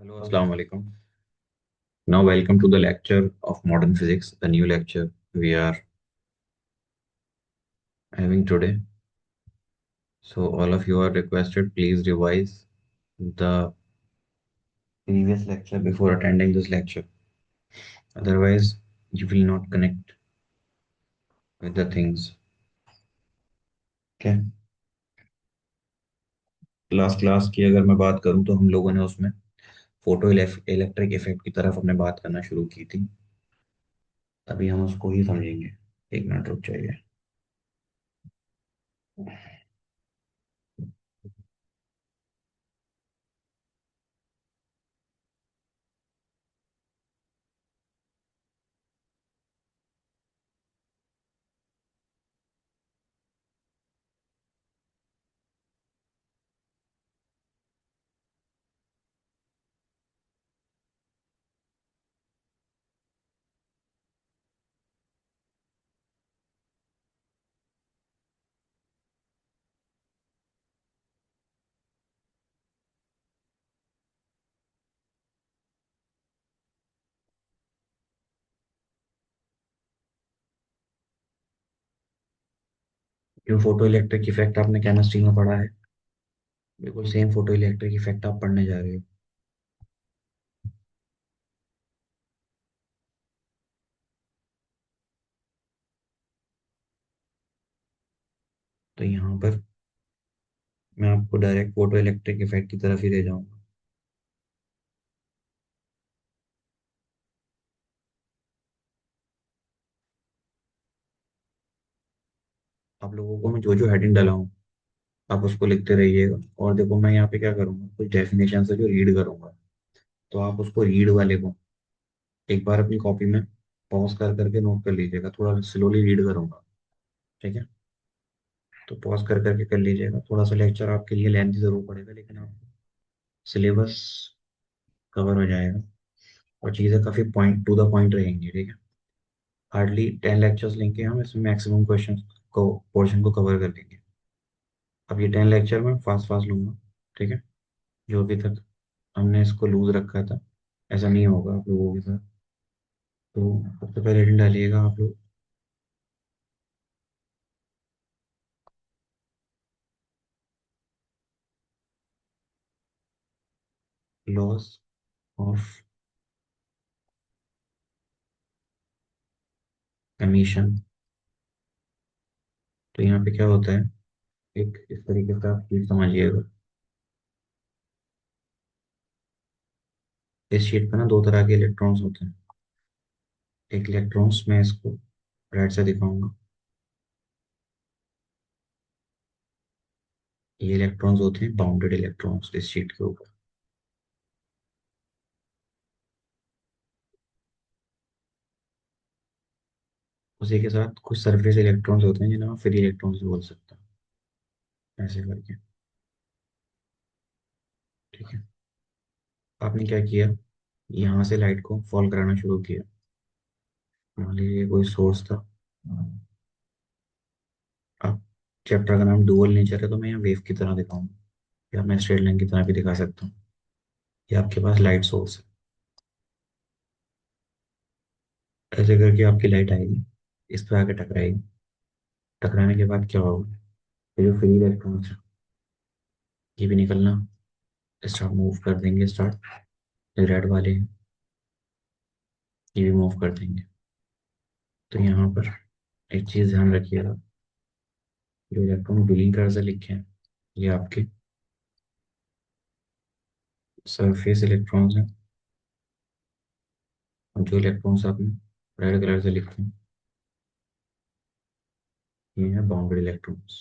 Hello, Assalamu alaikum. Now, welcome to the lecture of modern physics, the new lecture we are having today. So, all of you are requested, please revise the previous lecture before attending this lecture. Otherwise, you will not connect with the things. Okay. Last class की अगर मैं बात करूं तो हम लोगों ने उसमें फोटो इलेक्ट्रिक इफेक्ट की तरफ हमने बात करना शुरू की थी। अभी हम उसको ही समझेंगे। एक मिनट रुक जाइए। जो फोटो इलेक्ट्रिक इफेक्ट आपने केमिस्ट्री में पढ़ा है, बिल्कुल सेम फोटो इलेक्ट्रिक इफेक्ट आप पढ़ने जा रहे हो। तो यहाँ पर मैं आपको डायरेक्ट फोटो इलेक्ट्रिक इफेक्ट की तरफ ही ले जाऊंगा। आप लोगों को मैं जो जो हेडिंग डाला हूँ, आप उसको लिखते रहिएगा। और देखो, मैं यहाँ पे क्या करूँगा, कुछ डेफिनेशन से जो रीड करूंगा, तो आप उसको रीड वाले को एक बार अपनी कॉपी में पॉज कर करके नोट कर लीजिएगा। थोड़ा स्लोली रीड करूंगा, ठीक है? तो पॉज कर करके कर लीजिएगा। थोड़ा सा लेक्चर आपके लिए लेंथी जरूर पड़ेगा, लेकिन आपको सिलेबस कवर हो जाएगा और चीज़ें काफ़ी पॉइंट टू द पॉइंट रहेंगी, ठीक है? हार्डली 10 लेक्चर्स लेंगे हम, इसमें मैक्सिमम क्वेश्चन को पोर्शन को कवर कर लेंगे। अब ये 10 लेक्चर में फास्ट फास्ट लूंगा, ठीक है? जो अभी तक हमने इसको लूज रखा था, ऐसा नहीं होगा आप लोगों के साथ। तो सबसे पहले हेडिंग डालिएगा आप लोग, लॉस ऑफ एमिशन। तो यहाँ पे क्या होता है, एक इस तरीके से आप चीज समझिएगा। इस शीट पे ना दो तरह के इलेक्ट्रॉन्स होते हैं। एक इलेक्ट्रॉन्स मैं इसको राइट से दिखाऊंगा। ये इलेक्ट्रॉन्स होते हैं बाउंडेड इलेक्ट्रॉन्स इस शीट के ऊपर। उसी के साथ कुछ सरफेस इलेक्ट्रॉन्स होते हैं जिन्हें आप फ्री इलेक्ट्रॉन्स भी बोल सकते हैं, ऐसे करके, ठीक है? आपने क्या किया, यहाँ से लाइट को फॉल कराना शुरू किया। मान लीजिए कोई सोर्स था। अब चैप्टर का नाम डुअल नेचर है, तो मैं यहाँ वेव की तरह दिखाऊंगा, या मैं स्ट्रेट लाइन की तरह भी दिखा सकता हूँ। ये आपके पास लाइट सोर्स है। ऐसे करके आपकी लाइट आएगी, इस पर आके टकराएगी। टकराने के बाद क्या होगा, ये जो फ्री इलेक्ट्रॉन्स है, ये भी निकलना स्टार्ट मूव कर देंगे। स्टार्ट रेड वाले हैं, ये भी मूव कर देंगे। तो यहाँ पर एक चीज़ ध्यान रखिएगा, जो इलेक्ट्रॉन ग्रीन कलर से लिखे हैं, ये आपके सरफेस इलेक्ट्रॉन्स हैं। और जो इलेक्ट्रॉन्स आपने रेड कलर से लिखे हैं, ये है बाउंडेड इलेक्ट्रॉन्स।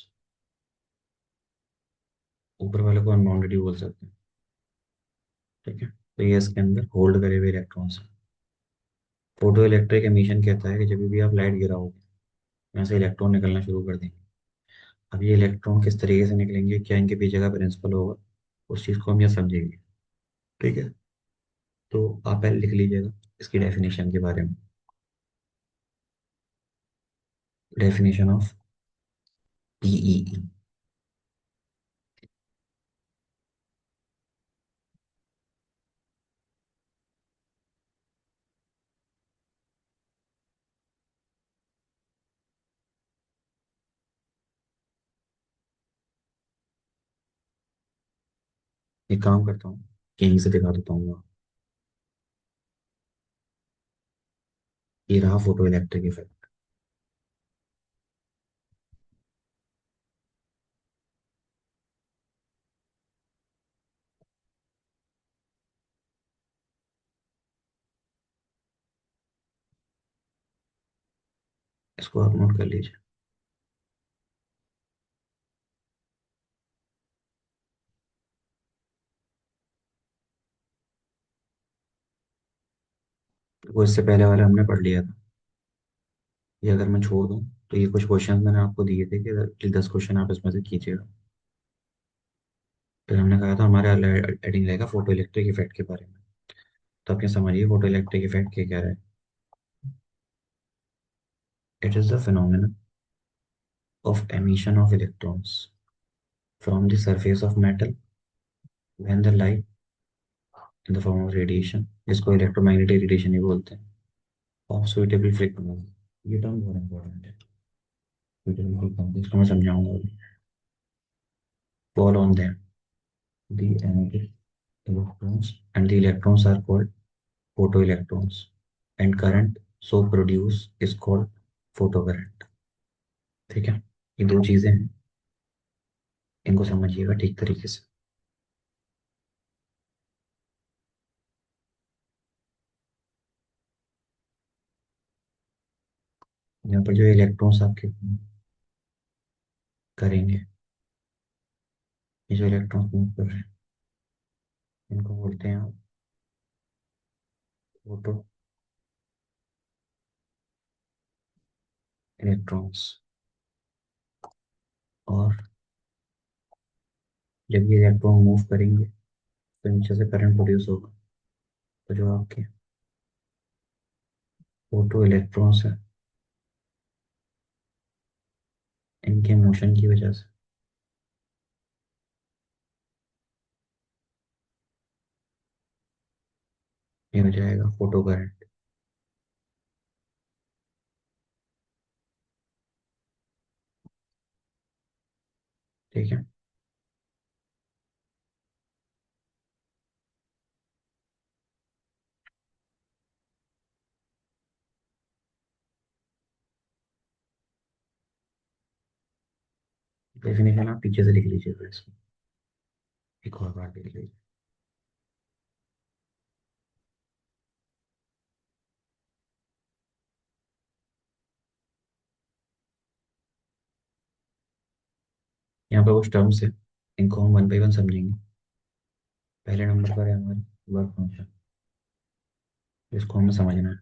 ऊपर वाले को अनबाउंडेड ही बोल सकते हैं, ठीक है? तो ये इसके अंदर होल्ड करे हुए इलेक्ट्रॉन्स हैं। फोटो इलेक्ट्रिक एमिशन कहता है कि जब भी आप लाइट गिराओगे, यहाँ से इलेक्ट्रॉन निकलना शुरू कर देंगे। अब ये इलेक्ट्रॉन किस तरीके से निकलेंगे, क्या इनके पीछे का प्रिंसिपल होगा, उस चीज़ को हम यहाँ समझेंगे, ठीक है? तो आप पहले लिख लीजिएगा इसकी डेफिनेशन के बारे में। Definition of PEE. एक काम करता हूँ, यहीं से दिखा देता हूँ। ये रहा फोटो इलेक्ट्रिक इफेक्ट। इसको आप नोट कर लीजिए। वो इससे पहले वाला हमने पढ़ लिया था। ये अगर मैं छोड़ दूँ तो ये कुछ क्वेश्चन मैंने आपको दिए थे कि 10 क्वेश्चन आप इसमें से कीजिएगा। फिर हमने कहा था हमारा हेडिंग रहेगा फोटो इलेक्ट्रिक इफेक्ट के बारे में। तो आप ये समझिए फोटो इलेक्ट्रिक इफेक्ट क्या क्या है। It is the phenomena of emission of electrons from the surface of metal when the light in the form of radiation, जिसको इलेक्ट्रोमैग्नेटिक रेडिएशन ही बोलते हैं, of suitable frequency। ये टर्म बहुत इंपॉर्टेंट है। suitable frequency इसको मैं समझाऊंगा अभी। fall on them the emitted electrons and the electrons are called photoelectrons and current so produce is called photocurrent। ठीक है, ये दो चीजें हैं, इनको समझिएगा ठीक तरीके से। यहाँ पर जो इलेक्ट्रॉन्स आपके करेंगे, ये जो इलेक्ट्रॉन्स मूव कर रहे हैं, इनको बोलते हैं आप फोटो इलेक्ट्रॉन्स। और जब ये इलेक्ट्रॉन मूव करेंगे तो नीचे से करंट प्रोड्यूस होगा। तो जो आपके फोटो इलेक्ट्रॉन्स है, इनके मोशन की वजह से ये हो जाएगा फोटो करंट। ठीक है, डेफिनेशन आप पीछे से लिख लीजिए फिर इसको, एक और बार लिख लीजिए। यहाँ पे कुछ टर्म्स है, इनको हम वन बाई वन समझेंगे। पहले नंबर पर है हमारी वर्क फंक्शन, जिसको हमें समझना है।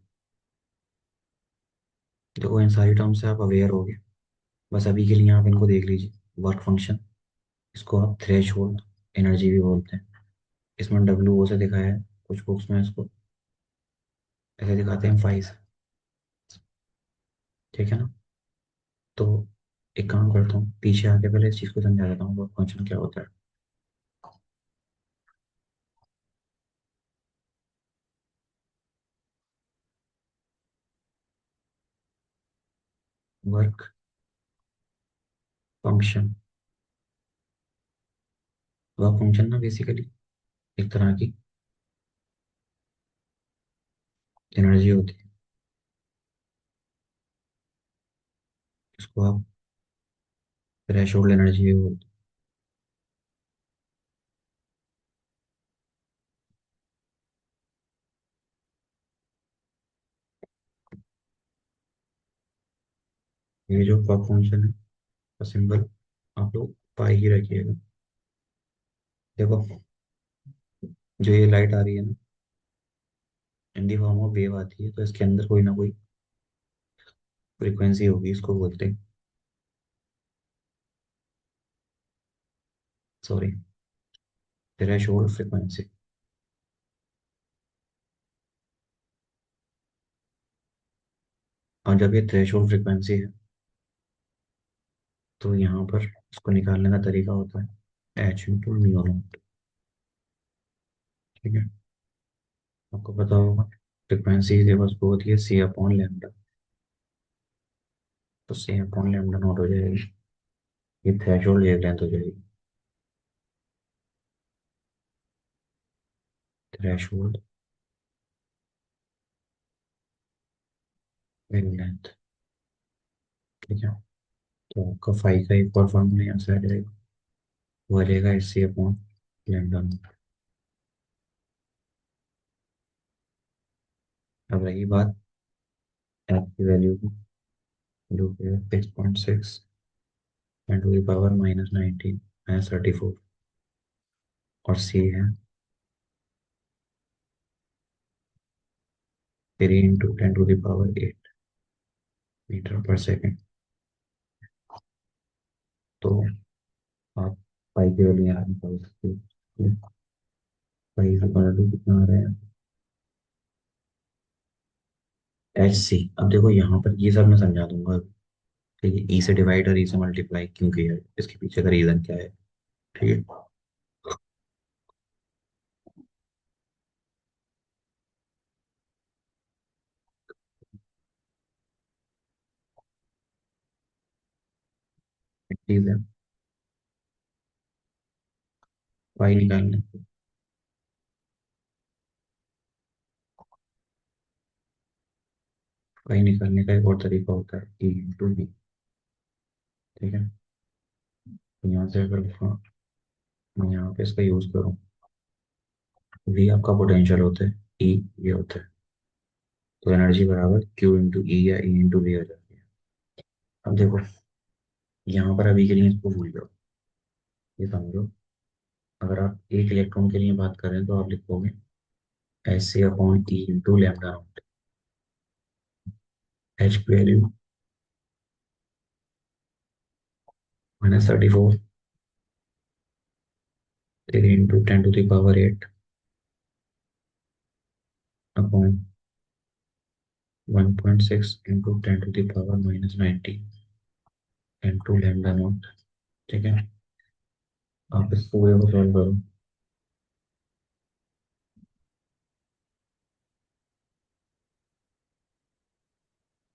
देखो इन सारी टर्म्स से आप अवेयर हो गए, बस अभी के लिए आप इनको देख लीजिए। वर्क फंक्शन, इसको आप थ्रेश होल्ड एनर्जी भी बोलते हैं। इसमें डब्ल्यू ओ से दिखाया है, कुछ बुक्स में इसको ऐसे दिखाते हैं फाइव। ठीक है ना। तो एक काम करता हूँ, पीछे आके पहले इस चीज़ को समझा देता हूँ वर्क फंक्शन क्या होता है। वर्क फंक्शन, वर्क फंक्शन ना बेसिकली एक तरह की एनर्जी होती है, इसको आप थ्रेशोल्ड एनर्जी भी बोलते हैं। ये जो वर्क फंक्शन है का सिंबल आप लोग पाई ही रखिएगा। देखो जो ये लाइट आ रही है ना, इन दी फॉर्म ऑफ वेव आती है, तो इसके अंदर कोई ना कोई फ्रीक्वेंसी होगी, इसको बोलते हैं, सॉरी, थ्रेशोल्ड फ्रीक्वेंसी। और जब ये थ्रेशोल्ड फ्रीक्वेंसी है तो यहाँ पर इसको निकालने का तरीका होता है एच इंटू म्यू नॉट। ठीक है, आपको पता होगा फ्रिक्वेंसी जब उसको होती है सी अपॉन लैम्डा, तो सी अपॉन लैम्डा नॉट हो जाएगी, ये थ्रेशोल्ड वेवलेंथ हो जाएगी। Threshold, wavelength. ठीक है, तो आपका फाई का एक और फॉर्मूला यहाँ से आ जाएगा, वो आ जाएगा S C upon lambda naught. अब रही बात एफ की वैल्यू की, जो कि है 6.6 ten to the power minus 19 minus 34, और सी है 3 × 10⁸ मीटर पर सेकेंड। तो आप पाई की वैल्यू यहाँ निकाल सकते हो। पाई का क्वाड्रेटिक कितना आ रहा है, एच सी। अब देखो यहाँ पर ये सब मैं समझा दूंगा, ठीक है, ई से डिवाइड और ई से मल्टीप्लाई क्यों किया है, इसके पीछे का रीजन क्या है। ठीक है, चीज है पाई निकालने, पाई निकालने का एक और तरीका होता है ई इंटू वी। ठीक है, तो यहाँ से अगर मैं यहाँ पे इसका यूज करूँ, वी आपका पोटेंशियल होता है, ई ये होता है, तो एनर्जी बराबर क्यू इंटू ई या ई इंटू वी हो जाती है। अब देखो यहाँ पर अभी के लिए इसको भूल जाओ, ये समझो, अगर आप एक इलेक्ट्रॉन के लिए बात करें तो आप लिखोगे H C upon E into lambda not. H की value -34, 3 × 10⁸ upon 1.6 into 10⁻⁻90 into lambda not. ठीक है, आप इस पूरे को सॉल्व करो,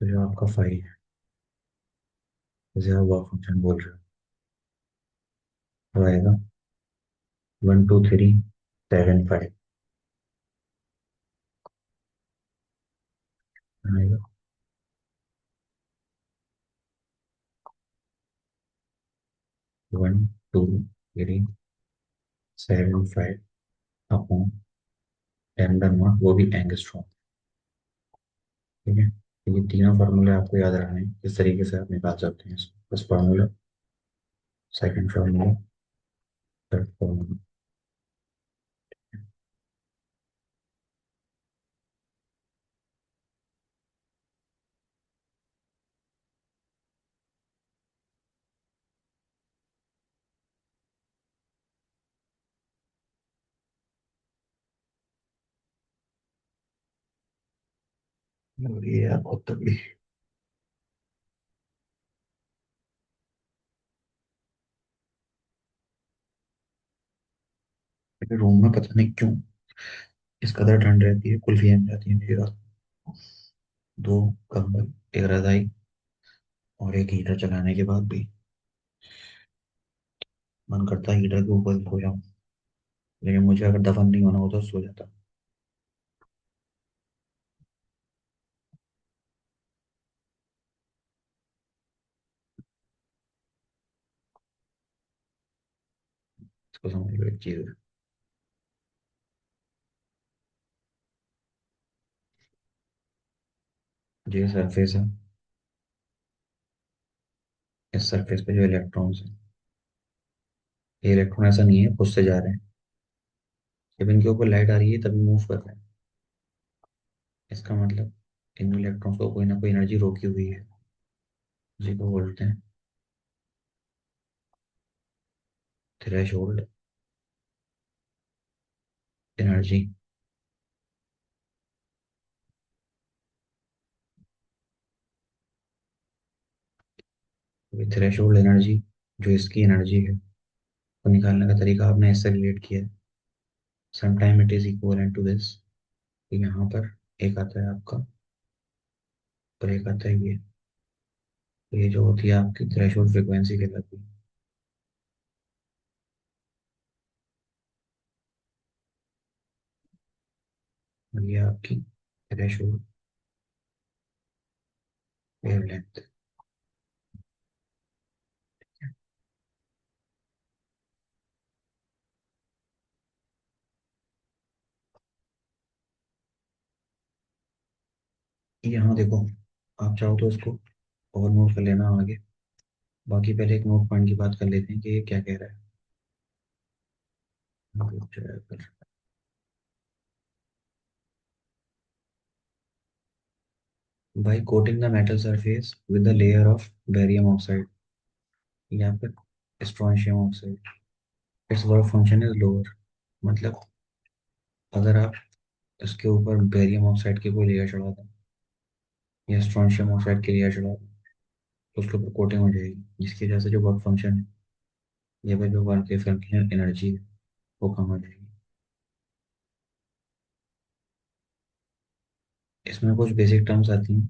तो जो आपका फाइव है, जिसे आप वर्क फंक्शन बोल रहे हो, वो आएगा 12375 आएगा, 12375 अपॉन लैम्डा नॉट, वो भी एंगस्ट्रॉम। ठीक है, तो ये तीनों फार्मूले आपको याद रखने हैं, इस तरीके से आप निकाल सकते हैं इसको। First formula, second formula, third formula. और ये यार बहुत तगड़ी, मेरे रूम में पता नहीं क्यों इस कदर ठंड रहती है, कुल्फी जम जाती है मेरी रात को। दो कंबल, एक रजाई और एक हीटर चलाने के बाद भी मन करता है हीटर के ऊपर सो जाऊं, लेकिन मुझे अगर दफन नहीं होना हो तो सो जाता। इसको समझ लो, एक चीज है, ये सरफेस है, इस सरफेस पे जो इलेक्ट्रॉन्स है, ये इलेक्ट्रॉन ऐसा नहीं है खुद से जा रहे हैं, जब इनके ऊपर लाइट आ रही है तभी मूव कर रहे हैं। इसका मतलब इन इलेक्ट्रॉन्स को कोई ना कोई एनर्जी रोकी हुई है, उसी को बोलते हैं थ्रेशोल्ड एनर्जी। थ्रेशोल्ड एनर्जी जो इसकी एनर्जी है, को निकालने का तरीका आपने इससे रिलेट किया है, sometime it is equal to this. यहाँ पर एक आता है आपका, और एक आता है ये, तो ये जो होती है आपकी थ्रेशोल्ड फ्रिक्वेंसी कहलाती है। और ये आपकी थ्रेशोल्ड वेवलेंथ। यहाँ देखो, आप चाहो तो इसको और नोट कर लेना आगे। बाकी पहले एक नोट पॉइंट की बात कर लेते हैं कि ये क्या कह रहा है। By coating the metal surface with a layer of barium oxide या फिर strontium oxide, its work function is lower। मतलब अगर आप इसके ऊपर बेरियम ऑक्साइड की कोई लेयर चढ़ा दें या स्ट्रोंशियम ऑक्साइड की लेयर चढ़ा दें तो उसके ऊपर कोटिंग हो जाएगी, जिसकी वजह से जो वर्क फंक्शन है या फिर जो वर्क फंक्शन एनर्जी है वो कम हो जाएगी। इसमें कुछ बेसिक टर्म्स आती हैं,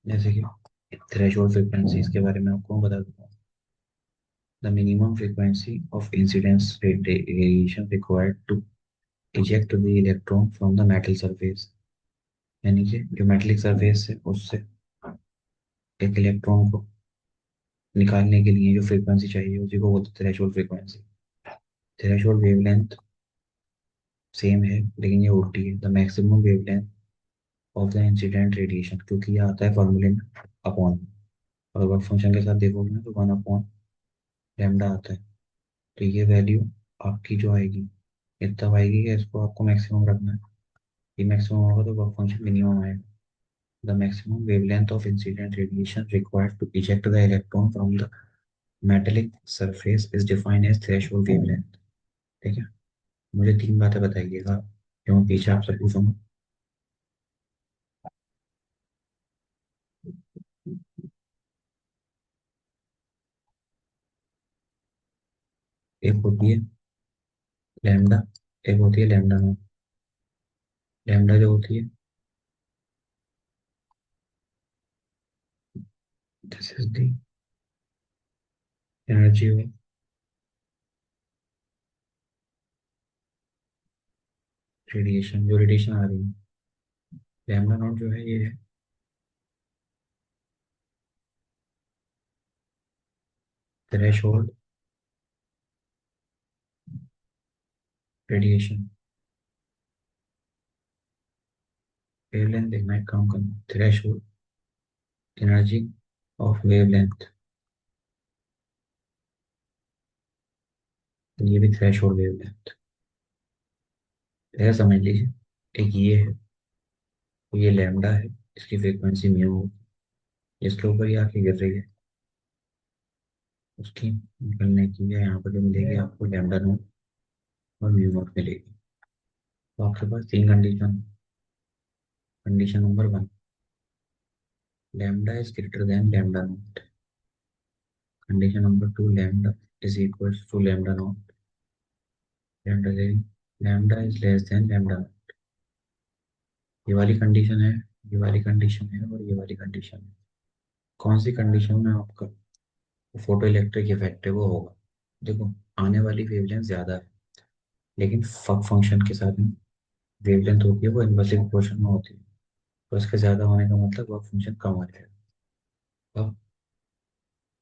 जैसे कि थ्रेशोल्ड फ्रीक्वेंसी, इसके बारे में आपको बता दूंगा। The minimum frequency of incidence radiation required to eject the electron from the metal surface, यानी कि जो मेटेलिक सरफेस है उससे एक इलेक्ट्रॉन को निकालने के लिए जो फ्रीक्वेंसी चाहिए उसी को बोलते हैं threshold frequency. Threshold wavelength same है लेकिन ये उल्टी है, the maximum wavelength of the incident radiation, क्योंकि ये आता है फॉर्मूले में अपॉन। और वर्क फंक्शन के साथ देखोगे ना तो 1/λ आता है। तो ये वैल्यू आपकी जो आएगी ये तब आएगी कि इसको आपको मैक्सिमम रखना है। ये मैक्सिमम होगा तो वर्क फंक्शन मिनिमम आएगा। The maximum wavelength of incident radiation required to eject the electron from the metallic surface is defined as threshold wavelength। ठीक है, मुझे तीन बातें बताइएगा जो मैं पीछे आपसे पूछूंगा। एक होती है लैम्डा, एक होती है लैम्डा नॉट। लैम्डा जो होती है, this is the energy of radiation, जो रेडिएशन आ रही है। लैम्डा नॉट जो है ये है थ्रेशोल्ड रेडिएशन वेवलेंथ। देखना एक काम करना, थ्रेशोल्ड एनर्जी ऑफ वेवलेंथ, ये भी थ्रेशोल्ड वेवलेंथ। ऐसा समझ लीजिए, एक ये है, ये लैम्डा है, इसकी फ्रीक्वेंसी म्यू हो, जिसके ऊपर ये आके गिर रही है उसकी निकलने की है यहाँ पर जो मिलेगी आपको लैम्डा नोट और म्यू नोट मिलेगी। तो आपके पास तीन condition. Condition number one, lambda is greater than lambda naught. Condition number two, lambda is equal to lambda naught. Lambda lambda is less than lambda naught. ये वाली कंडीशन है, ये वाली कंडीशन है और ये वाली कंडीशन है। कौन सी कंडीशन में आपका फोटो इलेक्ट्रिक इफेक्ट है वो होगा। देखो, आने वाली वेवलेंथ ज्यादा है लेकिन फक फंक्शन के साथ में वेवलेंथ होती है वो इन्वर्सली प्रोपोर्शन में होती है। तो इसके ज्यादा होने का मतलब वर्क फंक्शन कम हो जाएगा। अब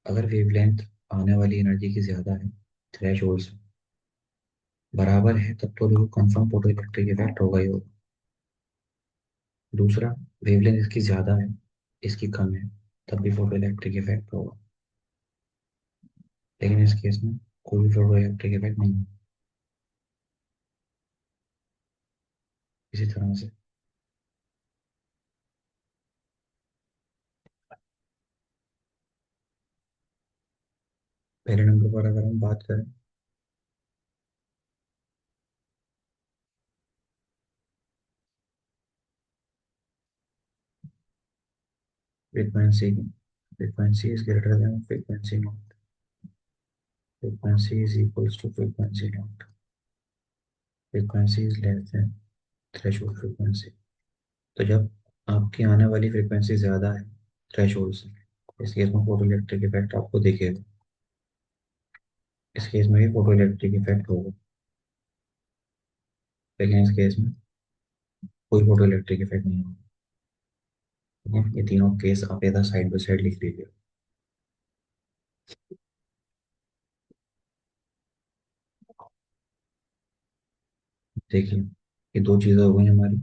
अगर वेवलेंथ आने वाली एनर्जी की ज्यादा है थ्रेश होल्ड से बराबर है तब तो देखो कंफर्म फोटो इलेक्ट्रिक इफेक्ट होगा ही होगा। दूसरा, वेवलेंथ इसकी ज्यादा है इसकी कम है तब भी फोटो इलेक्ट्रिक इफेक्ट होगा। लेकिन इस केस में कोई भी फोटो इलेक्ट्रिक इफेक्ट नहीं है। इसी तरह से पहले नंबर पर अगर हम बात करें, फ्रीक्वेंसी की, frequency is greater than frequency naught, frequency is equals to frequency naught, frequency is less than threshold frequency. तो जब आपकी आने वाली फ्रीक्वेंसी ज़्यादा है थ्रेशोल्ड से, इस केस में फोटो इलेक्ट्रिक इफेक्ट आपको दिखेगा। इस केस में भी फोटो इलेक्ट्रिक इफेक्ट होगा लेकिन इस केस में कोई फोटो इलेक्ट्रिक इफेक्ट नहीं होगा। ठीक है, ये तीनों केस आप इधर साइड बाय साइड लिख लीजिए। देखिए, ये दो चीजें हो गई हमारी।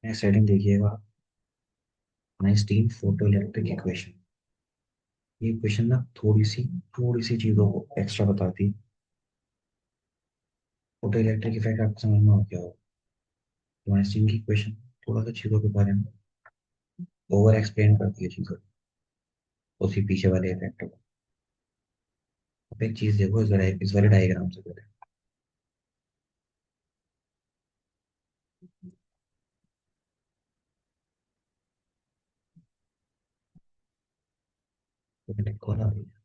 नेक्स्ट हेडिंग देखिएगा, आइंस्टीन फोटो इलेक्ट्रिक इक्वेशन। ये इक्वेशन ना थोड़ी सी चीजों को एक्स्ट्रा बताती है। फोटो इलेक्ट्रिक इफेक्ट आपको समझ में आ गया हो, तो आइंस्टीन की इक्वेशन थोड़ा सा चीजों के बारे में ओवर एक्सप्लेन करती है चीजों को, उसी पीछे वाले इफेक्ट को। अब एक चीज देखो इस वाले डायग्राम से पहले। तो मैंने कॉल आ रही है।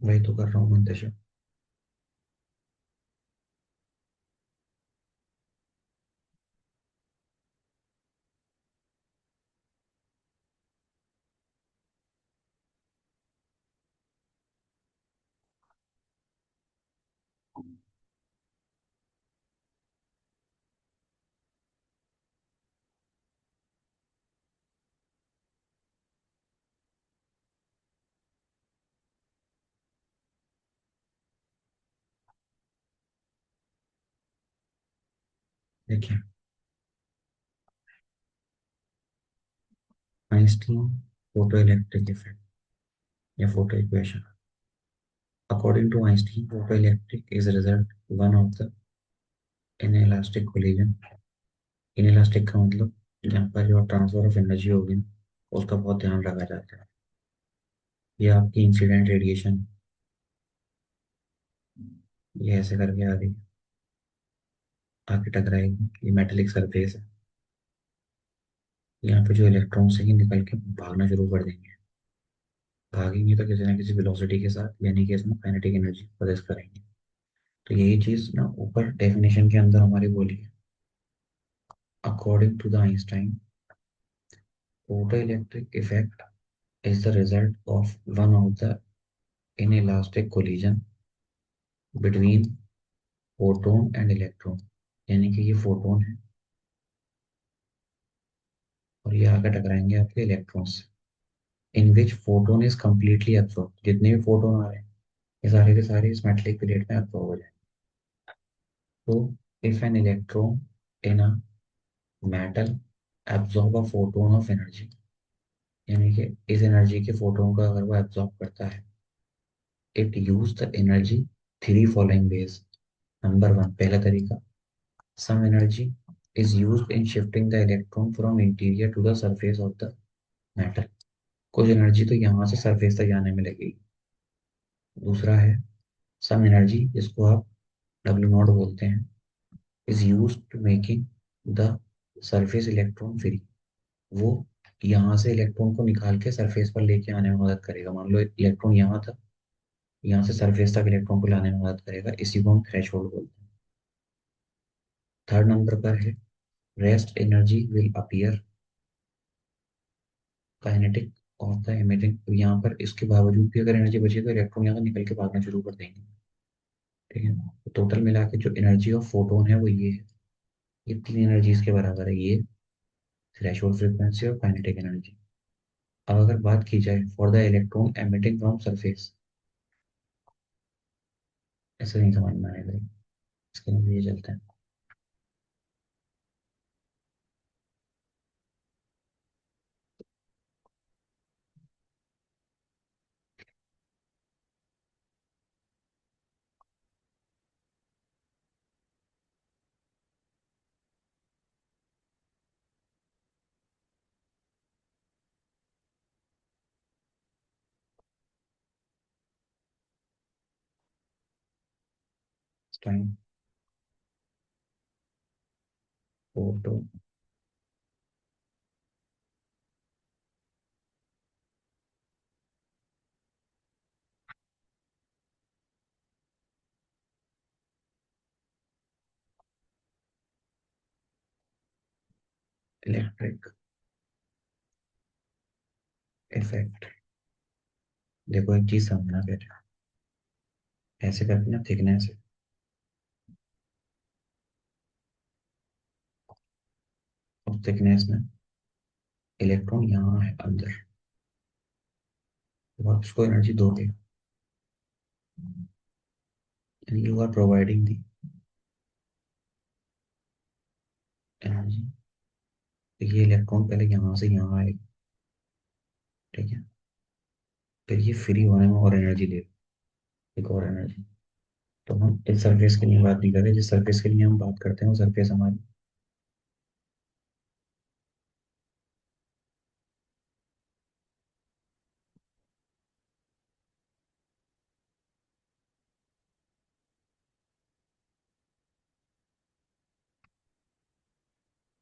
वही तो कर रहा हूँ मंतशा। देखिए, आइंस्टीन फोटो इलेक्ट्रिक इफेक्ट या photo equation. According to Einstein, photoelectric is a result one of the inelastic collision। inelastic का मतलब यहाँ पर जो ट्रांसफर ऑफ एनर्जी होगी ना, उसका बहुत ध्यान रखा जाता है। ये आपकी इंसिडेंट रेडिएशन, ये ऐसे करके आ रही है, आके टकराएगी। ये मेटेलिक सरफेस है, यहाँ पे जो इलेक्ट्रॉन्स हैं ये निकल के भागना शुरू कर देंगे। भागेंगे तो किसी ना किसी वेलोसिटी के साथ, यानी कि इसमें काइनेटिक एनर्जी प्रोड्यूस करेंगे। तो यही चीज ना ऊपर डेफिनेशन के अंदर हमारी बोली है। According to the Einstein, photoelectric effect is the result of one of the inelastic collision between photon and electron। यानी कि ये फोटोन है और ये आकर टकराएंगे आपके इलेक्ट्रॉन्स से। इन विच फोटोन इज कम्प्लीटली एब्सॉर्ब, जितने भी फोटोन आ रहे हैं ये सारे के सारे इस मेटेलिक प्लेट में एब्सॉर्ब हो जाए। तो if an electron in a metal absorb a photon of energy, यानी कि इस एनर्जी के फोटोन का अगर वो एब्सॉर्ब करता है, it use the energy three following veg. Number one, पहला तरीका, some energy is used in shifting the electron from interior to the surface of the metal। कुछ एनर्जी तो यहाँ से सरफेस तक जाने में लगेगी। दूसरा है some energy, जिसको आप W नॉट बोलते हैं, is used to making the surface electron free। वो यहाँ से इलेक्ट्रॉन को निकाल के सरफेस पर लेके आने में मदद करेगा। मान लो इलेक्ट्रॉन यहाँ था, यहाँ से सरफेस तक इलेक्ट्रॉन को लाने में मदद करेगा। इसी को हम थ्रेशोल्ड बोलते हैं। थर्ड नंबर पर है rest energy will appear kinetic और द इमेजिंग। यहाँ पर इसके बावजूद भी अगर एनर्जी बची तो इलेक्ट्रॉन यहाँ से निकल के भागना शुरू कर देंगे। ठीक है, तो टोटल मिला के जो एनर्जी ऑफ फोटोन है वो ये है। ये तीन एनर्जीज के बराबर है, ये थ्रेशोल्ड फ्रीक्वेंसी और काइनेटिक एनर्जी। अब अगर बात की जाए for the electron emitting from surface, ऐसे नहीं समझ में आएगा, इसके लिए ये चलते हैं। Time photo electric effect. देखो एक चीज समझना फिर, ऐसे करके ना थिकनेस है, और थिकनेस में इलेक्ट्रॉन यहाँ है अंदर, तो आप उसको एनर्जी दोगे, you are providing the energy. तो ये इलेक्ट्रॉन पहले यहाँ से यहाँ आएगा, ठीक है, फिर ये फ्री होने में और एनर्जी ले, एक और एनर्जी। तो हम इस सरफेस के लिए बात नहीं कर रहे, जिस सरफेस के लिए हम बात करते हैं वो सरफेस हमारी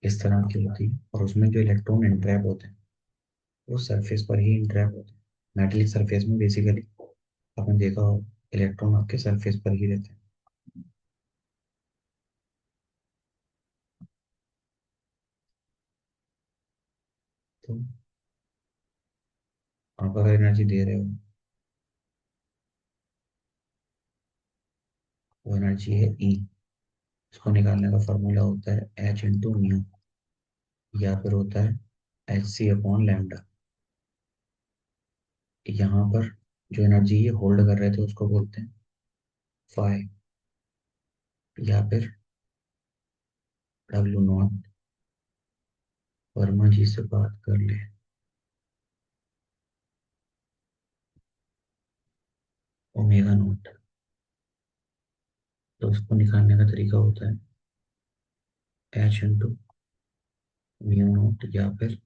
इस तरह की होती है, और उसमें जो इलेक्ट्रॉन इंट्रैप होते हैं वो सरफेस पर ही इंट्रैप होते हैं। मेटेलिक सरफेस में बेसिकली आपने देखा हो, इलेक्ट्रॉन आपके सरफेस पर ही रहते हैं। तो आप अगर एनर्जी दे रहे हो, वो एनर्जी है ई, इसको निकालने का फॉर्मूला होता है एच इंटू म्यू, या फिर होता है एच सी अपॉन लैम्डा। यहाँ पर जो एनर्जी ये होल्ड कर रहे थे उसको बोलते हैं फाई, या फिर डब्ल्यू नॉट। वर्मा जी से बात कर ले, ओमेगा नॉट। तो उसको निकालने का तरीका होता है एच इंटू म्यू नॉट, या फिर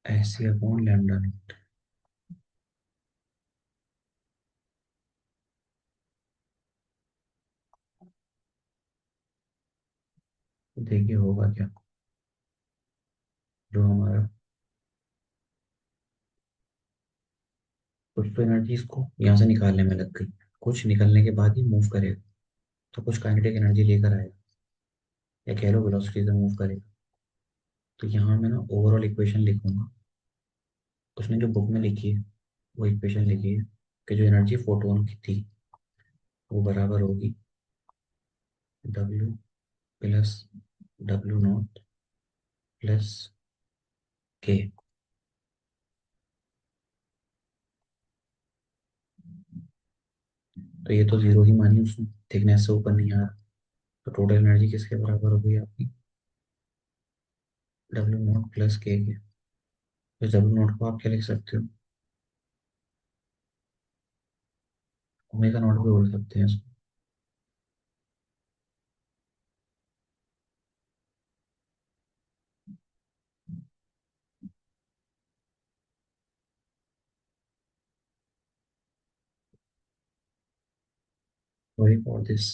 H C upon lambda naught. तो देखिए होगा क्या, जो हमारा कुछ तो एनर्जी इसको यहाँ से निकालने में लग गई, कुछ निकलने के बाद ही मूव करेगा, तो कुछ काइनेटिक एनर्जी लेकर आएगा, या कह लो वेलोसिटी से मूव करेगा। तो यहाँ मैं ना ओवरऑल इक्वेशन लिखूंगा, उसने जो बुक में लिखी है वो इक्वेशन लिखी है कि जो एनर्जी फोटोन की थी वो बराबर होगी W plus W not plus के। तो ये तो जीरो ही मानी उसने, थिकनेस से ऊपर नहीं आ रहा, तो टोटल एनर्जी किसके बराबर हो गई आपकी, डब्ल्यू नॉट प्लस के। तो डब्ल्यू नॉट को आप क्या लिख सकते हो, ओमेगा नॉट भी बोल सकते हैं इसको। वही फॉर दिस,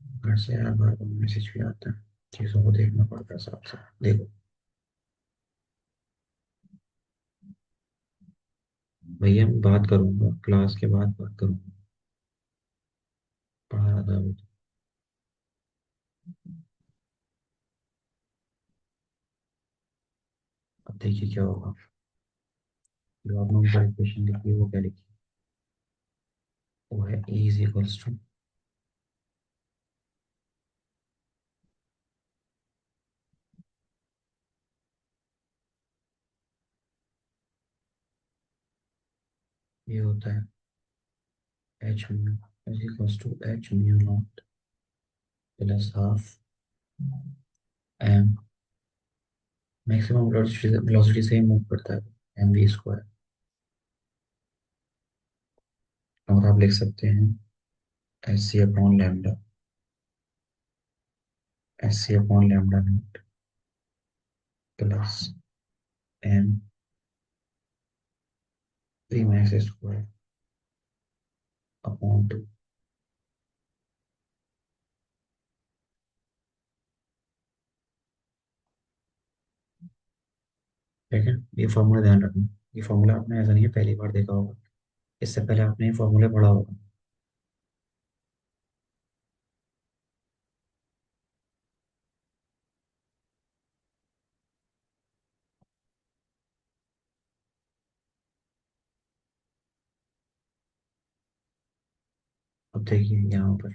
घर से यार बार बार मैसेज भी आता है, चीज़ों को देखना पड़ता है साथ साथ। देखो भैया मैं बात करूंगा, क्लास के बाद बात करूंगा, पढ़ा रहा था अभी। अब देखिए क्या होगा, जो आपने ऊपर इक्वेशन लिखी है वो क्या लिखी है, वो है E इज इक्वल्स टू, ये होता है H mu is equals to H mu naught plus half M, maximum velocity से ही मूव करता है, एम वी स्क्वायर। और आप लिख सकते हैं S C upon lambda, S C upon lambda naught plus M V max square upon two. ठीक है, ये फॉर्मूला ध्यान रखना, ये फॉर्मूला आपने ऐसा नहीं है पहली बार देखा होगा, इससे पहले आपने ये फॉर्मूले पढ़ा होगा। अब देखिए यहाँ पर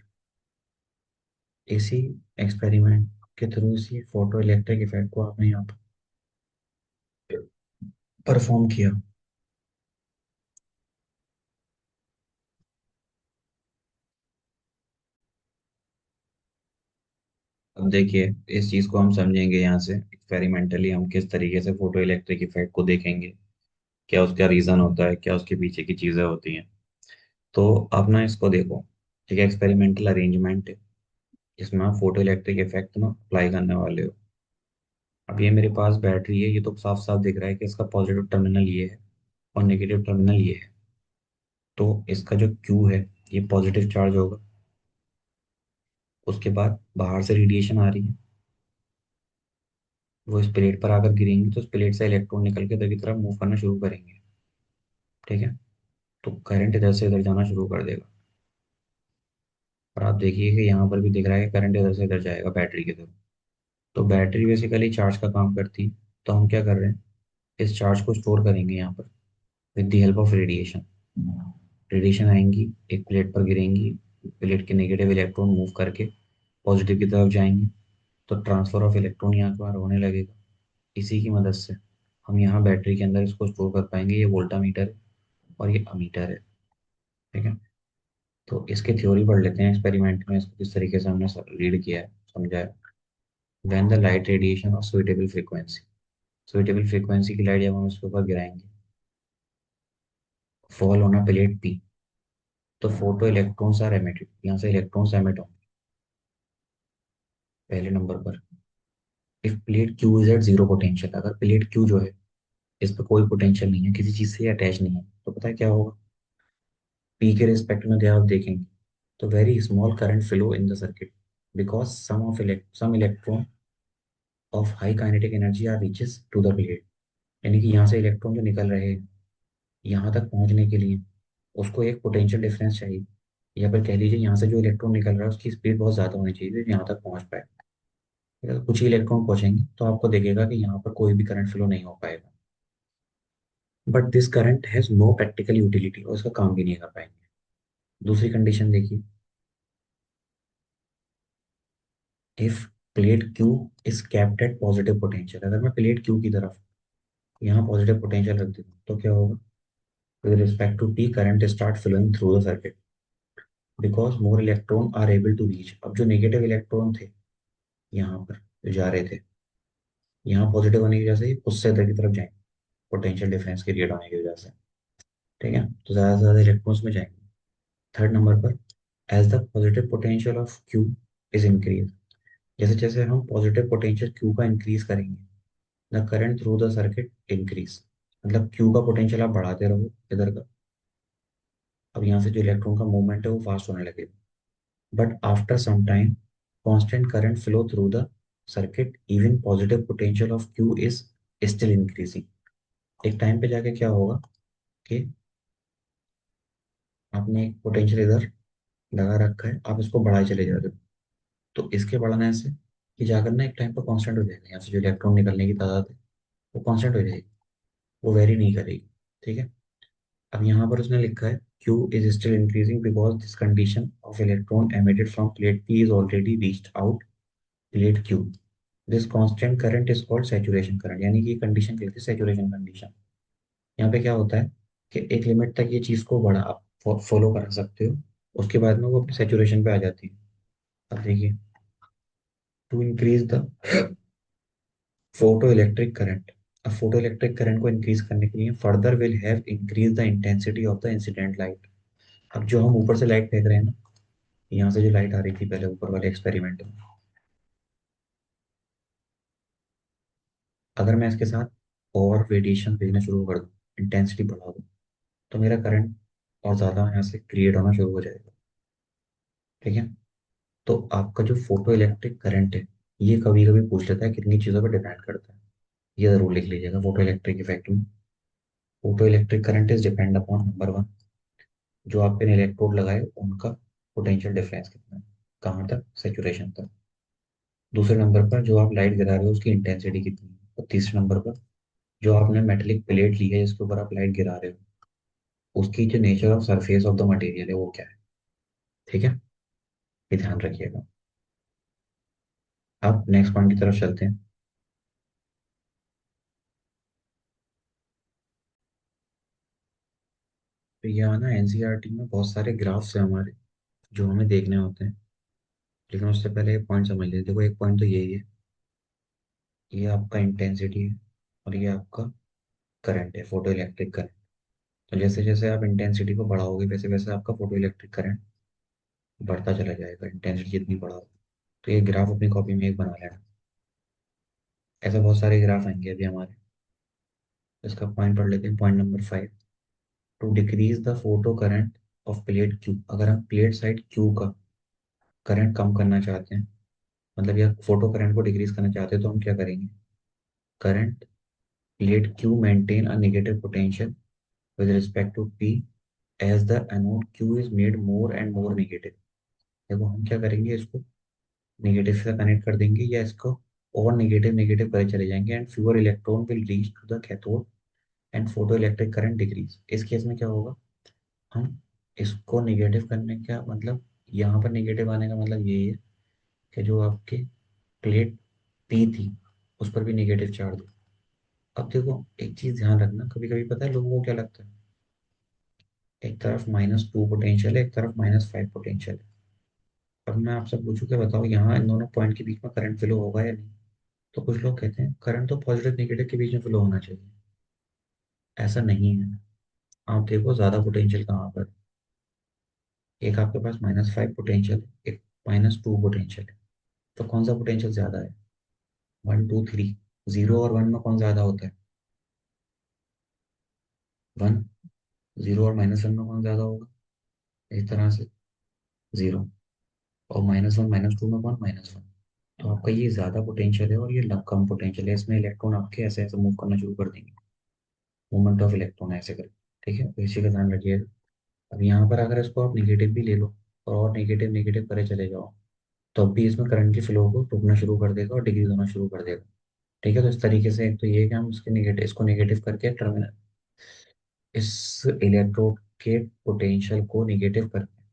इसी एक्सपेरिमेंट के थ्रू इसी फोटो इलेक्ट्रिक इफेक्ट को आपने यहाँ पर परफॉर्म किया। अब देखिए इस चीज को हम समझेंगे यहाँ से एक्सपेरिमेंटली, हम किस तरीके से फोटो इलेक्ट्रिक इफेक्ट को देखेंगे, क्या उसका रीजन होता है, क्या उसके पीछे की चीजें होती हैं। तो आप ना इसको देखो, ठीक है, एक्सपेरिमेंटल अरेंजमेंट है जिसमें आप फोटो इलेक्ट्रिक इफेक्ट ना अप्लाई करने वाले हो। अब ये मेरे पास बैटरी है, ये तो साफ साफ दिख रहा है कि इसका पॉजिटिव टर्मिनल ये है और नेगेटिव टर्मिनल ये है। तो इसका जो क्यू है ये पॉजिटिव चार्ज होगा। उसके बाद बाहर से रेडिएशन आ रही है, वो इस प्लेट पर आकर गिरेंगी तो इस प्लेट से इलेक्ट्रॉन निकल के इधर की तरफ मूव करना शुरू करेंगे। ठीक है, तो करंट इधर से इधर जाना शुरू कर देगा। और आप देखिए कि यहाँ पर भी दिख रहा है कि करंट इधर से इधर जाएगा बैटरी की तरफ। तो बैटरी बेसिकली चार्ज का काम करती है। तो हम क्या कर रहे हैं, इस चार्ज को स्टोर करेंगे यहाँ पर with the help of radiation. Radiation आएंगी, एक प्लेट पर गिरेंगी, प्लेट के नेगेटिव इलेक्ट्रॉन मूव करके पॉजिटिव की तरफ जाएंगे, तो ट्रांसफर ऑफ इलेक्ट्रॉन यहाँ पर होने लगेगा। इसी की मदद से हम यहाँ बैटरी के अंदर इसको स्टोर कर पाएंगे। ये वोल्टामीटर है और ये अमीटर है। ठीक है, तो इसकी थ्योरी पढ़ लेते हैं, एक्सपेरिमेंट में इसको किस तरीके से हमने रीड किया है, समझा है। When the light radiation of suitable frequency, suitable frequency की लाइट जब हम इसके ऊपर गिराएंगे, fall on a plate P, तो फोटो इलेक्ट्रॉन्स आर एमिटेड, यहाँ से इलेक्ट्रॉन्स एमिट होंगे पहले नंबर पर। If plate Q is at zero potential, अगर प्लेट क्यू जो है इस पर कोई पोटेंशियल नहीं है, किसी चीज से अटैच नहीं है, तो पता है क्या होगा, पी के रिस्पेक्ट में क्या आप देखेंगे, तो very small current flow in the circuit because some electron of high kinetic energy are reaches to the plate. यानी कि यहाँ से इलेक्ट्रॉन जो निकल रहे हैं यहाँ तक पहुंचने के लिए उसको एक पोटेंशियल डिफरेंस चाहिए, या फिर कह लीजिए यहाँ से जो इलेक्ट्रॉन निकल रहा है उसकी स्पीड बहुत ज्यादा होनी चाहिए जो यहाँ तक पहुंच पाए। अगर कुछ ही इलेक्ट्रॉन पहुंचेंगे तो आपको देखेगा कि यहाँ पर कोई भी करंट फ्लो नहीं हो पाएगा। But this current has no practical utility, और इसका काम भी नहीं कर पाएंगे। दूसरी कंडीशन देखिए, if plate Q is kept eight positive potential, अगर मैं प्लेट क्यू की तरफ यहाँ पॉजिटिव पोटेंशियल रख देता हूँ तो क्या होगा, with respect to T current start flowing through the circuit because more electron are able to reach. अब जो नेगेटिव इलेक्ट्रॉन थे यहाँ पर जो जा रहे थे, यहाँ पॉजिटिव होने की वजह से ये उससे इधर की तरफ जाएंगे पोटेंशियल डिफरेंस क्रिएट होने की वजह से। ठीक है, तो ज़्यादा से ज़्यादा इलेक्ट्रॉन्स में जाएंगे। थर्ड नंबर पर, as the positive potential of Q is increase, जैसे जैसे हम पॉजिटिव पोटेंशियल क्यू का इंक्रीज करेंगे, the current through the circuit increase. मतलब क्यू का पोटेंशियल आप बढ़ाते रहो इधर का, अब यहाँ से जो इलेक्ट्रॉन का मूवमेंट है वो फास्ट होने लगेगा। But after some time constant current flow through the circuit even positive potential of Q is still increasing. एक टाइम पे जाके क्या होगा कि आपने एक पोटेंशियल इधर लगा रखा है, आप इसको बढ़ाए चले जा रहे हो, तो इसके बढ़ने से ये जाकर ना एक टाइम पर कांस्टेंट हो जाएगा, यहाँ से जो इलेक्ट्रॉन निकलने की तादाद है वो कांस्टेंट हो जाएगी, वो वेरी नहीं करेगी। ठीक है, अब यहाँ पर उसने लिखा है Q is still increasing because this condition of electron emitted from plate P is already reached out plate Q. This constant current is called saturation current, यानी कि ये कंडीशन कहती है saturation कंडीशन। यहाँ पे क्या होता है कि एक लिमिट तक ये चीज को बड़ा आप फॉलो करा सकते हो, उसके बाद में वो अपने सेचुरेशन पे आ जाती है। अब देखिए, to increase the photo electric current, अब फोटो इलेक्ट्रिक करंट को इंक्रीज करने के लिए further will have increase the intensity of the incident light. अब जो हम ऊपर से लाइट फेंक रहे हैं ना, यहाँ से जो लाइट आ रही थी पहले ऊपर वाले एक्सपेरिमेंट में, अगर मैं इसके साथ और रेडिएशन भेजना शुरू कर दूँ, इंटेंसिटी बढ़ा दूँ, तो मेरा करंट और ज़्यादा यहाँ से क्रिएट होना शुरू हो जाएगा। ठीक है, तो आपका जो फोटो इलेक्ट्रिक करंट है ये कभी कभी पूछ लेता है कितनी चीज़ों पर डिपेंड करता है। ये ज़रूर लिख लीजिएगा फोटो इलेक्ट्रिक इफेक्ट में, photo electric current is depend upon number one, जो आपने इलेक्ट्रोड लगाए उनका पोटेंशियल डिफरेंस कितना है, कहाँ तक, सेचुरेशन तक। दूसरे नंबर पर जो आप लाइट गिरा रहे हो उसकी इंटेंसिटी कितनी है, और तीसरे नंबर पर जो आपने मेटेलिक प्लेट ली है जिसके ऊपर आप लाइट गिरा रहे हो उसकी जो nature of surface of the material है वो क्या है। ठीक है, ये ध्यान रखिएगा। अब नेक्स्ट पॉइंट की तरफ चलते हैं। तो यहाँ ना एनसीईआरटी में बहुत सारे ग्राफ्स हैं हमारे, जो हमें देखने होते हैं। लेकिन उससे पहले एक पॉइंट समझ लीजिए। देखो, एक पॉइंट तो यही है, ये आपका इंटेंसिटी है और ये आपका करंट है, फोटो इलेक्ट्रिक करंट। तो जैसे जैसे आप इंटेंसिटी को बढ़ाओगे वैसे वैसे आपका फोटो इलेक्ट्रिक करंट बढ़ता चला जाएगा, इंटेंसिटी जितनी बढ़ाओगे। तो ये ग्राफ अपनी कॉपी में एक बना लेना। ऐसे बहुत सारे ग्राफ आएंगे अभी हमारे। इसका पॉइंट पढ़ लेते हैं, point number 5। To decrease the photo current of plate Q, अगर हम प्लेट साइड क्यू का करंट कम करना चाहते हैं, मतलब यह फोटो करंट को डिक्रीज करना चाहते हैं, तो हम क्या करेंगे? Current plate Q maintain a negative potential with respect to P as the anode Q is made more and more negative। देखो हम क्या करेंगे, इसको नेगेटिव से कनेक्ट कर देंगे या इसको और नेगेटिव नेगेटिव करे चले जाएंगे, and fewer electron will reach to the cathode and photo electric current decrease. इस केस में क्या होगा, हम इसको नेगेटिव करने का मतलब, यहाँ पर नेगेटिव आने का मतलब यही है कि जो आपके प्लेट पी थी उस पर भी नेगेटिव चार्ज हो। अब देखो एक चीज ध्यान रखना, कभी कभी पता है लोगों को क्या लगता है, एक तरफ -2 पोटेंशियल है, एक तरफ -5 पोटेंशियल है। अब मैं आपसे पूछूं कि बताओ यहाँ इन दोनों पॉइंट के बीच में करंट फ्लो होगा या नहीं? तो कुछ लोग कहते हैं करंट तो पॉजिटिव नेगेटिव के बीच में फ्लो होना चाहिए। ऐसा नहीं है। आप देखो ज्यादा पोटेंशियल कहाँ पर है। एक आपके पास -5 पोटेंशियल है, एक -2 पोटेंशियल है। तो कौन सा पोटेंशियल ज्यादा है? 1 2 3, जीरो और वन में कौन ज्यादा होता है? वन। जीरो और -1 में कौन ज्यादा होगा? इस तरह से जीरो। और -1 -2 में कौन? -1। तो आपका ये ज्यादा पोटेंशियल है और ये कम पोटेंशियल है, इसमें इलेक्ट्रॉन आपके ऐसे ऐसे मूव करना शुरू कर देंगे। मूवमेंट ऑफ इलेक्ट्रॉन ऐसे करें। ठीक है, तो इसी का ध्यान रखिएगा। अब यहाँ पर अगर इसको आप निगेटिव भी ले लो और नेगेटिव नेगेटिव करे चले जाओ, तो अब भी इसमें करंट की फ्लो को रुकना शुरू कर देगा और डिक्रीज होना शुरू कर देगा। ठीक है, तो इस तरीके से एक तो ये है कि हम इसके नेगेटिव, इसको नेगेटिव करके टर्मिनल, इस इलेक्ट्रोड के पोटेंशियल को नेगेटिव करके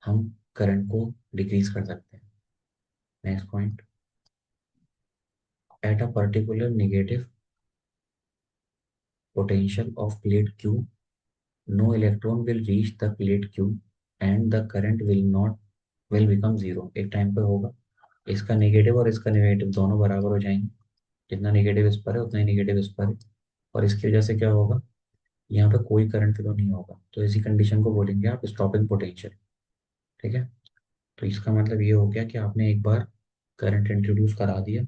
हम करंट को डिक्रीज कर सकते हैं। Next point, at a particular negative potential of plate Q, no electron will reach the plate Q and the current will become zero। एक टाइम पे होगा इसका नेगेटिव और इसका नेगेटिव दोनों बराबर हो जाएंगे। जितना नेगेटिव इस पर है उतना ही नेगेटिव इस पर है। और इसकी वजह से क्या होगा, यहाँ पे कोई करंट फ्लो नहीं होगा। तो इसी कंडीशन को बोलेंगे आप स्टॉपिंग पोटेंशियल। ठीक है, तो इसका मतलब ये हो गया कि आपने एक बार करंट इंट्रोड्यूस करा दिया,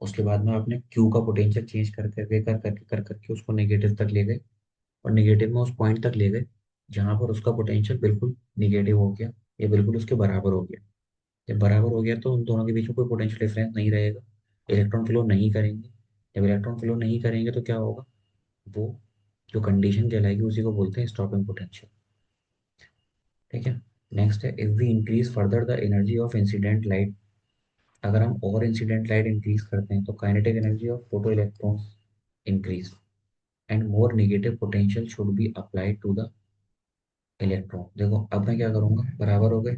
उसके बाद में आपने क्यू का पोटेंशियल चेंज कर करके उसको नेगेटिव तक ले गए, और निगेटिव में उस पॉइंट तक ले गए जहां पर उसका पोटेंशियल बिल्कुल निगेटिव हो गया, या बिल्कुल उसके बराबर हो गया। जब बराबर हो गया तो उन दोनों के बीच में कोई पोटेंशियल डिफरेंस नहीं रहेगा, इलेक्ट्रॉन फ्लो नहीं करेंगे। जब इलेक्ट्रॉन फ्लो नहीं करेंगे तो क्या होगा, वो जो कंडीशन कहलाएगी उसी को बोलते हैं स्टॉपिंग पोटेंशियल। ठीक है, नेक्स्ट है, if we increase further the energy of incident light, अगर हम और इंसिडेंट लाइट इंक्रीज करते हैं तो kinetic energy of photo electrons increase and more negative potential should be applied to the electron. देखो अब मैं क्या करूंगा, बराबर हो गए,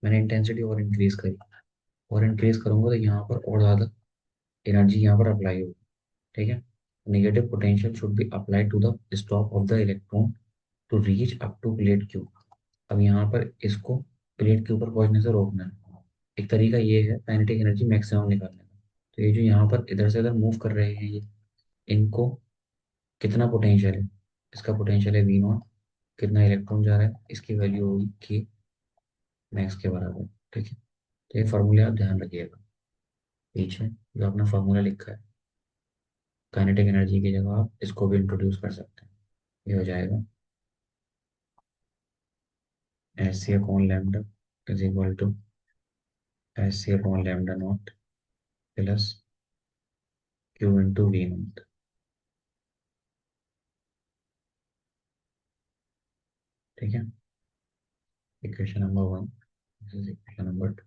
मैंने इंटेंसिटी और इंक्रीज करी, और इंक्रीज करूंगा तो यहाँ पर और ज़्यादा एनर्जी यहाँ पर अप्लाई होगी। ठीक है, negative potential should be applied to the stop of the electron to reach up to plate Q. अब यहाँ पर इसको प्लेट के ऊपर पहुंचने से रोकना है। एक तरीका ये है काइनेटिक एनर्जी मैक्सिमम निकालने का। तो ये जो यहाँ पर इधर से इधर मूव कर रहे हैं ये, इनको कितना पोटेंशियल है, इसका पोटेंशियल है V0, कितना इलेक्ट्रॉन जा रहा है, इसकी वैल्यू होगी के मैक्स के बराबर। ठीक है, तो ये फार्मूले आप ध्यान रखिएगा, पीछे जो अपना फार्मूला लिखा है, काइनेटिक एनर्जी की जगह आप इसको भी इंट्रोड्यूस कर सकते हैं। ये हो जाएगा S C upon lambda is equal to S C upon lambda naught plus Q into V naught. ठीक है, equation number 1, this is equation number 2।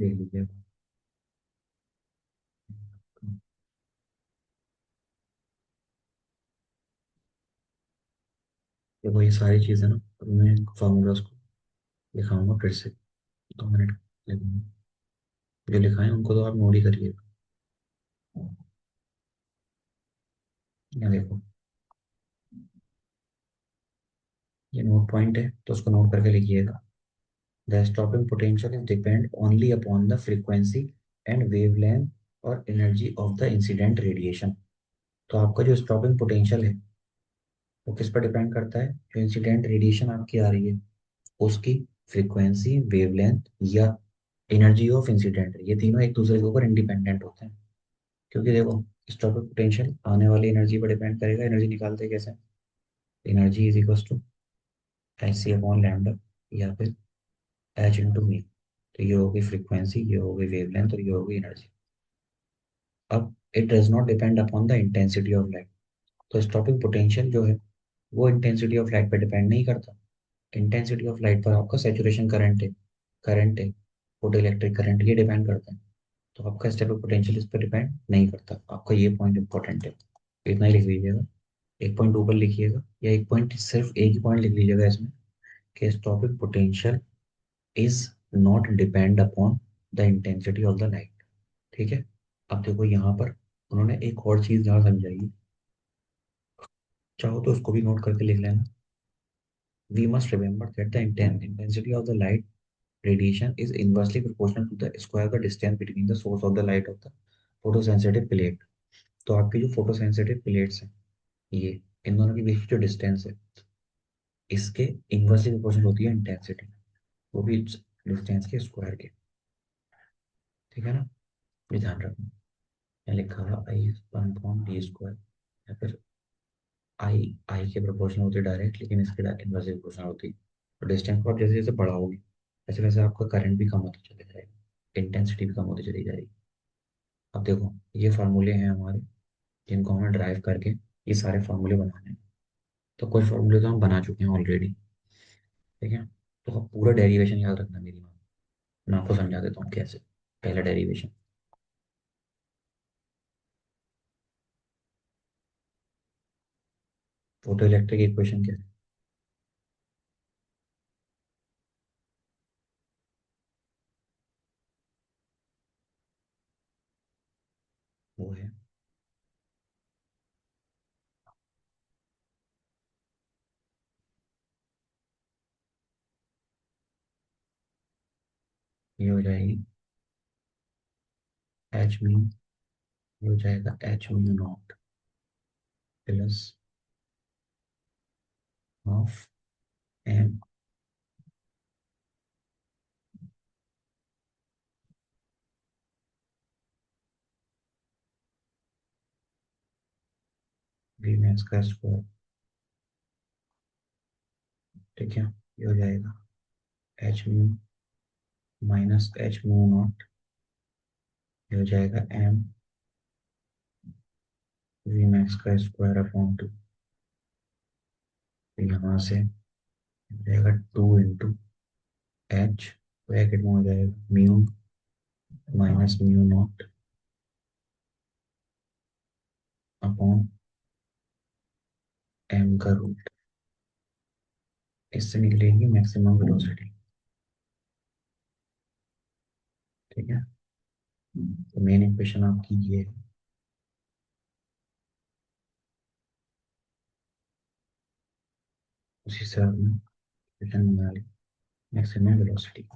देख लीजिए। देखो ये सारी चीज़ें ना, अब मैं फार्मूलाज को लिखाऊंगा फिर से, 2 मिनट लगेंगे। जो लिखा है उनको तो आप नोट ही करिए। या देखो, ये नोट पॉइंट है तो उसको नोट करके लिखिएगा। The stopping potential is depend only upon the frequency and wavelength और energy of the incident radiation. तो आपका जो स्टॉपिंग पोटेंशियल है वो किस पर डिपेंड करता है? जो इंसिडेंट रेडिएशन आपकी आ रही है उसकी फ्रीक्वेंसी, वेवलेंथ या एनर्जी ऑफ इंसिडेंट, ये तीनों एक दूसरे के ऊपर इंडिपेंडेंट होते हैं। क्योंकि देखो, स्टॉपिंग पोटेंशियल आने वाली एनर्जी पर डिपेंड करेगा। एनर्जी निकालते कैसे? Energy is equal to H C upon lambda, या फिर एच इंटू मी। तो ये होगी फ्रीक्वेंसी, ये होगी वेवलेंथ और ये होगी एनर्जी। अब it does not depend upon the intensity of light. तो स्टॉपिंग पोटेंशियल जो है वो इंटेंसिटी ऑफ लाइट पर डिपेंड नहीं करता। इंटेंसिटी ऑफ लाइट पर आपका सेचुरेशन करंट है, फोटो इलेक्ट्रिक करंट, ये डिपेंड करता है। तो आपका स्टॉपिंग पोटेंशियल इस पर डिपेंड नहीं करता। आपका ये पॉइंट इंपॉर्टेंट है, इतना ही लिख लीजिएगा। एक पॉइंट ऊपर लिखिएगा, या एक पॉइंट, सिर्फ एक ही पॉइंट लिख लीजिएगा इसमें, कि stopping potential is not depend upon the intensity of the light. ठीक है। अब देखो यहाँ पर उन्होंने एक और चीज यहाँ समझाई है, चाहो तो उसको भी नोट करके लिख लेना। We must remember that the intensity of the light radiation is inversely proportional to the square the distance between the source of the light of the photosensitive plate। तो आपकी जो फोटोसेंसिटिव प्लेट्स हैं, ये इन दोनों के बीच जो डिस्टेंस है इसके इन्वर्सली प्रोपोर्शनल होती है इंटेंसिटी, वो भी डिस्टेंस के स्क्वायर के। ठीक है ना? ये ध्यान रखना। यहाँ लिखा हुआ I one upon D square, या फिर आई आई के प्रोपोर्शनल होती है डायरेक्ट, लेकिन इसके इन्वर्सली प्रोपोर्शनल होती है। तो डिस्टेंस को आप जैसे जैसे बढ़ाओगे वैसे वैसे आपका करंट भी कम होता चले जाएगा, इंटेंसिटी भी कम होती चली जाएगी। अब देखो, ये फार्मूले हैं हमारे जिनको हमें ड्राइव करके ये सारे फार्मूले बनाने हैं। तो कुछ फार्मूले तो हम बना चुके हैं ऑलरेडी। ठीक है। तो अब पूरा डेरिवेशन याद रखना मेरी बात। मैं आपको समझा देता हूँ कैसे। पहला डेरिवेशन, फोटो इलेक्ट्रिक इक्वेशन क्या है? वो है, ये हो जाएगी एच म्यू, ये हो जाएगा H mu naught plus half M V max का स्क्वायर। ठीक है। ये हो जाएगा H mu minus H mu naught, ये हो जाएगा एम वी मैक्स का स्क्वायर अपॉन टू। यहाँ से हो जाएगा 2 इंटू एच, ब्रैकेट में हो जाएगा mu minus mu naught upon M का रूट। इससे निकलेगी मैक्सिमम वेलोसिटी। ठीक है। तो मेन इक्वेशन आपकी ये है। उसी से आपने इक्वेशन बना ली मैक्सिमम वेलोसिटी।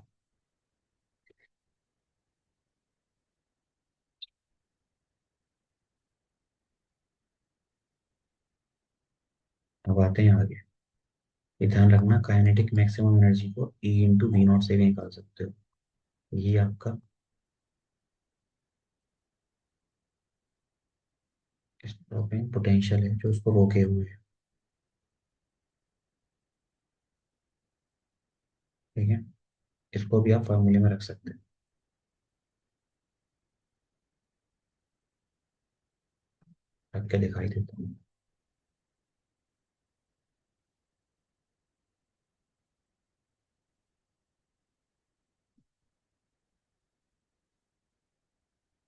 अब आते हैं आगे। ये ध्यान रखना, काइनेटिक मैक्सिमम एनर्जी को ई इंटू वी नॉट से भी निकाल सकते हो। ये आपका स्टॉपिंग पोटेंशियल है जो उसको रोके हुए है। ठीक है। इसको भी आप फार्मूले में रख सकते हैं। रख के दिखाई देता हूँ।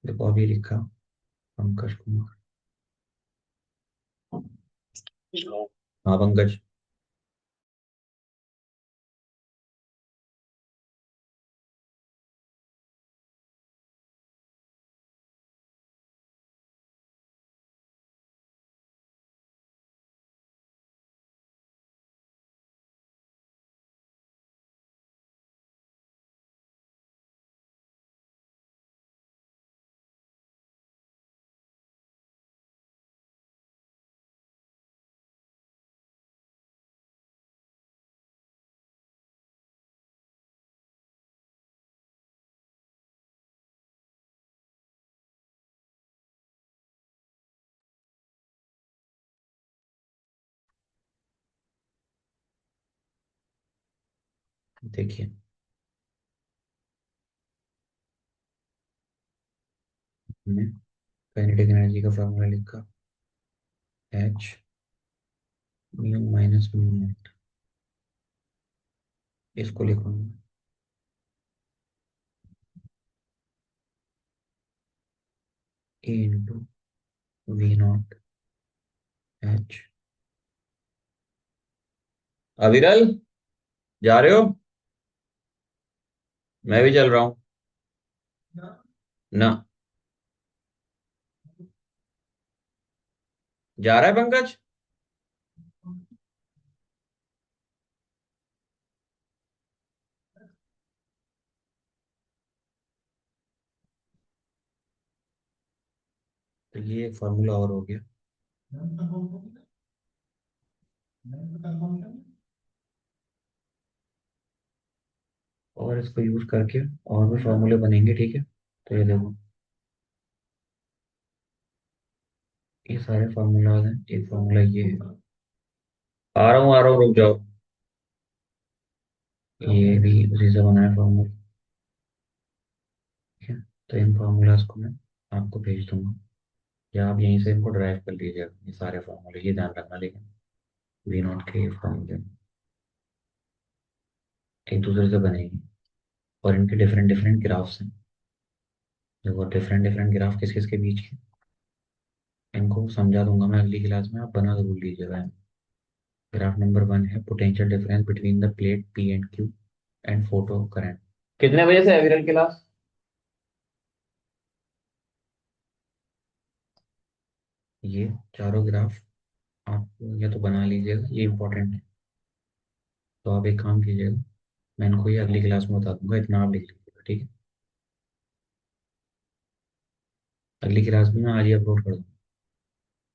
देखो अभी लिखा, पंकज कुमार। हाँ पंकज। देखिए, हमने काइनेटिक एनर्जी का फॉर्मूला लिखा, H mu minus mu not. इसको लिखूंगा ए इंटू वी नॉट एच। अविरल, जा रहे हो? मैं भी चल रहा हूँ ना। जा रहा है पंकज? तो ये एक फार्मूला और हो गया। और इसको यूज करके और भी फार्मूले बनेंगे, ठीक है? तो ये देखो, ये सारे फार्मूलाज हैं। एक फार्मूला ये है, आ रहा हूँ रुक जाओ। ये भी उसी से बना है फार्मूला, ठीक है? तो इन फार्मूलाज को मैं आपको भेज दूंगा, या आप यहीं से इनको ड्राइव कर लीजिएगा। ये सारे फार्मूले, ये ध्यान रखना लेकिन, वी नॉट के फार्मूले एक दूसरे से बनेंगे, और इनके डिफरेंट डिफरेंट ग्राफ्स हैं। देखो डिफरेंट डिफरेंट ग्राफ किस किस के बीच के, इनको समझा दूंगा मैं अगली क्लास में, आप बना जरूर लीजिएगा। ग्राफ नंबर 1 है potential difference between the plate P and Q and photo current. कितने बजे से है विरल क्लास? ये चारों ग्राफ आप या तो बना लीजिएगा, ये इंपॉर्टेंट है। तो आप एक काम कीजिएगा, मैं इनको ये अगली क्लास में बता दूंगा, इतना आप लिख लीजिएगा, ठीक है? अगली क्लास में मैं आज ही अपलोड कर दूंगा।